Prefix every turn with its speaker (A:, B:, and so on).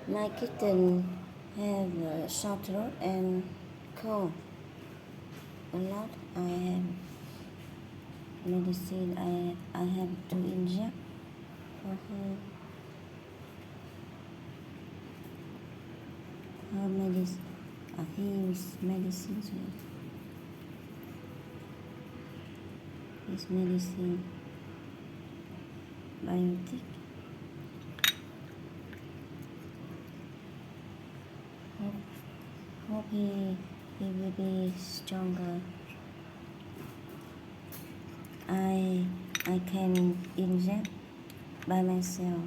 A: My kitten have a sore throat and cold a lot. I have medicine. I have to inject for her. Her medicine. His medicine. His medicine. Biotic. Hope he will be stronger. I can inject by myself.